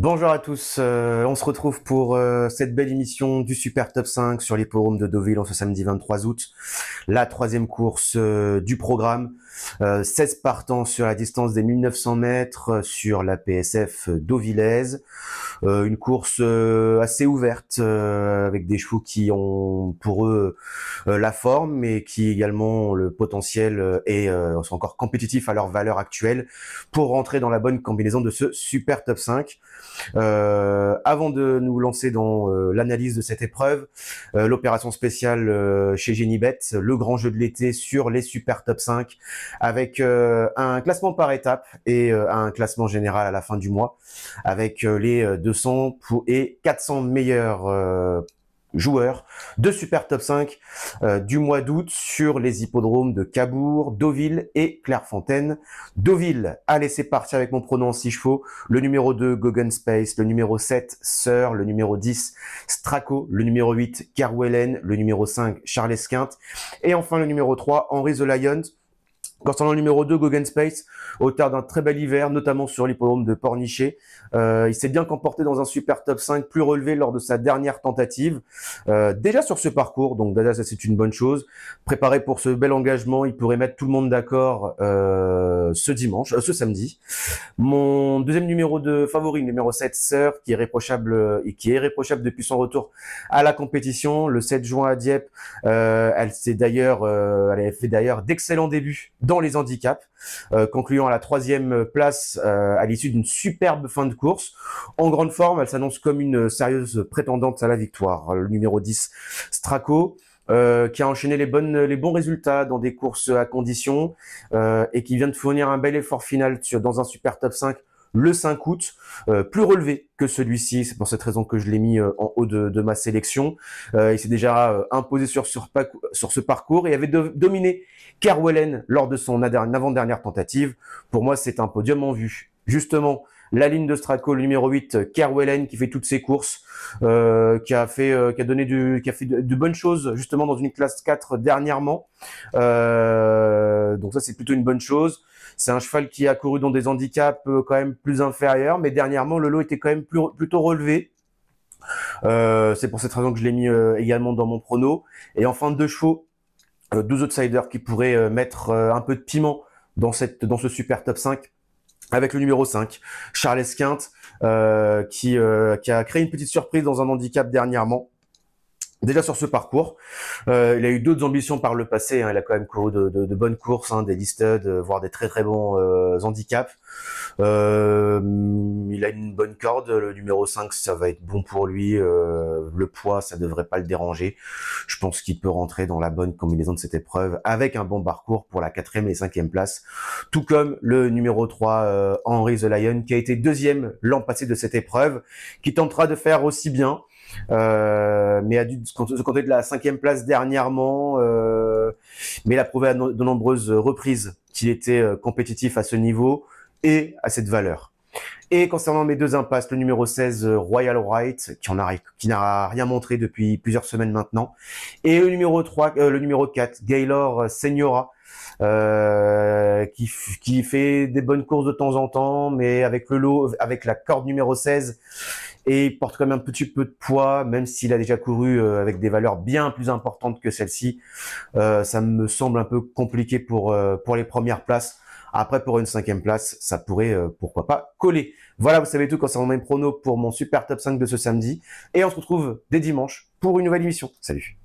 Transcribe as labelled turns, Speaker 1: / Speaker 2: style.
Speaker 1: Bonjour à tous, on se retrouve pour cette belle émission du Super Top 5 sur l'hippodrome de Deauville en ce samedi 23 août. La troisième course du programme, 16 partants sur la distance des 1900 mètres sur la PSF deauvillaise. Une course assez ouverte avec des chevaux qui ont pour eux la forme mais qui également ont le potentiel et sont encore compétitifs à leur valeur actuelle pour rentrer dans la bonne combinaison de ce Super Top 5. Avant de nous lancer dans l'analyse de cette épreuve, l'opération spéciale chez Génibet, le grand jeu de l'été sur les Super Top 5 avec un classement par étape et un classement général à la fin du mois avec les 200 et 400 meilleurs joueurs de Super Top 5 du mois d'août sur les hippodromes de Cabourg, Deauville et Clairefontaine. Deauville, allez c'est parti avec mon pronom en 6 chevaux, le numéro 2 Goguen Space, le numéro 7 Sir, le numéro 10 Straco, le numéro 8 Kerwellen, le numéro 5 Charles Esquinte et enfin le numéro 3 Henry the Lion. Concernant le numéro 2, Goguen Space, auteur d'un très bel hiver, notamment sur l'hippodrome de Pornichet. Il s'est bien comporté dans un Super Top 5 plus relevé lors de sa dernière tentative. Déjà sur ce parcours, donc déjà ça c'est une bonne chose. Préparé pour ce bel engagement, il pourrait mettre tout le monde d'accord ce samedi. Mon deuxième numéro de favori, numéro 7, Sir, qui est irréprochable depuis son retour à la compétition, le 7 juin à Dieppe. Elle avait fait d'ailleurs d'excellents débuts dans les handicaps, concluant à la 3e place à l'issue d'une superbe fin de course. En grande forme, elle s'annonce comme une sérieuse prétendante à la victoire. Le numéro 10, Straco, qui a enchaîné les bons résultats dans des courses à condition et qui vient de fournir un bel effort final dans un Super Top 5 le 5 août, plus relevé que celui-ci, c'est pour cette raison que je l'ai mis en haut de ma sélection. Il s'est déjà imposé sur ce parcours et avait dominé Kerwellen lors de son avant-dernière tentative. Pour moi, c'est un podium en vue. Justement, la ligne de Straco, le numéro 8, Kerwellen, qui fait toutes ses courses, qui a fait de bonnes choses justement dans une classe 4 dernièrement. Donc ça, c'est plutôt une bonne chose. C'est un cheval qui a couru dans des handicaps quand même plus inférieurs, mais dernièrement, le lot était quand même plutôt relevé. C'est pour cette raison que je l'ai mis également dans mon prono. Et enfin, deux chevaux, deux outsiders qui pourraient mettre un peu de piment dans ce Super Top 5. Avec le numéro 5, Charles Esquinte, qui a créé une petite surprise dans un handicap dernièrement. Déjà sur ce parcours, il a eu d'autres ambitions par le passé. Il a quand même couru de bonnes courses, des listed, voire des très très bons handicaps. Il a une bonne corde. Le numéro 5, ça va être bon pour lui. Le poids, ça devrait pas le déranger. Je pense qu'il peut rentrer dans la bonne combinaison de cette épreuve avec un bon parcours pour la 4e et 5e place. Tout comme le numéro 3, Henry the Lion, qui a été 2e l'an passé de cette épreuve, qui tentera de faire aussi bien. Mais a dû se contenter de la 5e place dernièrement, mais il a prouvé à de nombreuses reprises qu'il était compétitif à ce niveau et à cette valeur. Et concernant mes deux impasses, le numéro 16, Royal Right, qui n'a rien montré depuis plusieurs semaines maintenant, et le numéro 4, Gaylor Seniora, qui fait des bonnes courses de temps en temps, mais avec la corde numéro 16, et il porte quand même un petit peu de poids, même s'il a déjà couru avec des valeurs bien plus importantes que celle-ci. Ça me semble un peu compliqué pour les premières places. Après, pour une 5e place, ça pourrait, pourquoi pas, coller. Voilà, vous savez tout concernant mes pronos pour mon Super Top 5 de ce samedi. Et on se retrouve dès dimanche pour une nouvelle émission. Salut!